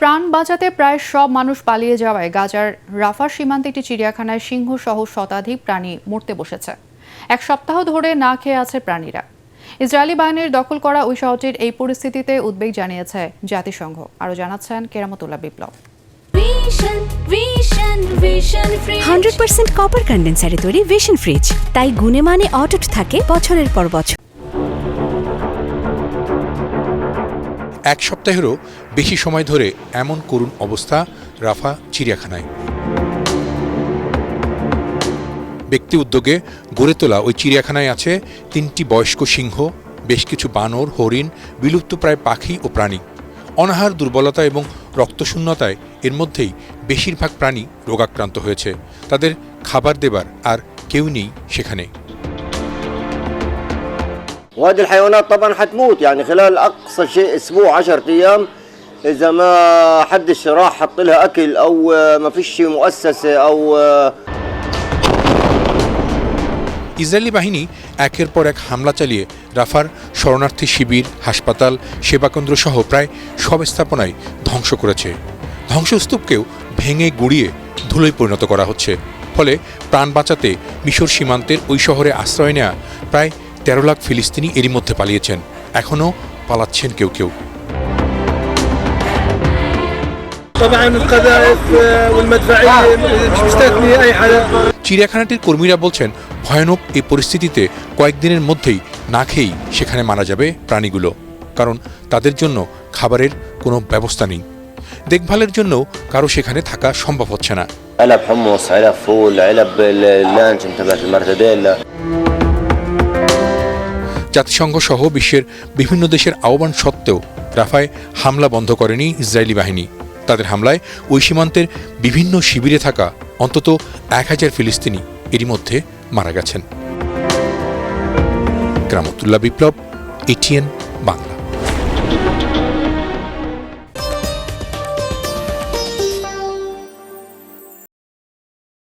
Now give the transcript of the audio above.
প্রাণ বাঁচাতে প্রায় সব মানুষ পালিয়ে যাওয়ায় গাজার রাফা সীমান্তে একটি চিড়িয়াখানায় সিংহ-সহ শতাধিক প্রাণী মরতে বসেছে। এক সপ্তাহ ধরে না খেয়ে আছে প্রাণীরা। ইসরায়েলি বাহিনীর দখল করা ওই শহরটির এই পরিস্থিতিতে উদ্বেগ জানিয়েছে জাতিসংঘ। আরও জানাচ্ছেন কেরামতুল্লাহ বিপ্লব। 100% কপার কন্ডেন্সারে তৈরি ভিশন ফ্রিজ, তাই গুণে মানে অটুট থাকে বছরের পর বছর। এক সপ্তাহেরও বেশি সময় ধরে এমন করুণ অবস্থা রাফা চিড়িয়াখানায়। ব্যক্তি উদ্যোগে গড়ে তোলা ওই চিড়িয়াখানায় আছে 3টি বয়স্ক সিংহ, বেশ কিছু বানর, হরিণ, বিলুপ্তপ্রায় পাখি ও প্রাণী। অনাহার, দুর্বলতা এবং রক্তশূন্যতায় এর মধ্যেই বেশিরভাগ প্রাণী রোগাক্রান্ত হয়েছে। তাদের খাবার দেবার আর কেউ নেই সেখানে। وهذه الحيوانات طبعا حتموت يعني خلال اقصى شيء اسبوع 10 ايام اذا ما حدش راح حط لها اكل او ما فيش مؤسسه او ইসরায়েলি বাহিনী একের পর এক হামলা চালিয়ে রাফার শরণার্থী শিবির, হাসপাতাল, সেবাকেন্দ্র সহ প্রায় সব স্থাপনায় ধ্বংস করেছে। ধ্বংসস্তূপকেও ভেঙে গুঁড়িয়ে ধুলোয় পরিণত করা হচ্ছে। ফলে প্রাণ বাঁচাতে মিশর সীমান্তের ওই শহরে আশ্রয় নেওয়া প্রায় 13 লাখ ফিলিস্তিনি এরই মধ্যে পালিয়েছেন। এখনও পালাচ্ছেন কেউ কেউ। চিড়িয়াখানাটির কর্মীরা বলছেন, ভয়ানক এই পরিস্থিতিতে কয়েকদিনের মধ্যেই না খেয়েই সেখানে মারা যাবে প্রাণীগুলো, কারণ তাদের জন্য খাবারের কোনো ব্যবস্থা নেই। দেখভালের জন্যও কারো সেখানে থাকা সম্ভব হচ্ছে না। علب حمص، علب فول، علب اللانشون تبعت المرتديلا। জাতিসংঘ সহ বিশ্বের বিভিন্ন দেশের আহ্বান সত্ত্বেও রাফায় হামলা বন্ধ করেনি ইসরায়েলি বাহিনী। তাদের হামলায় ওই সীমান্তের বিভিন্ন শিবিরে থাকা অন্তত 1000 ফিলিস্তিনি এরই মধ্যে মারা গেছেন। কেরামতুল্লাহ বিপ্লব, ATN বাংলা।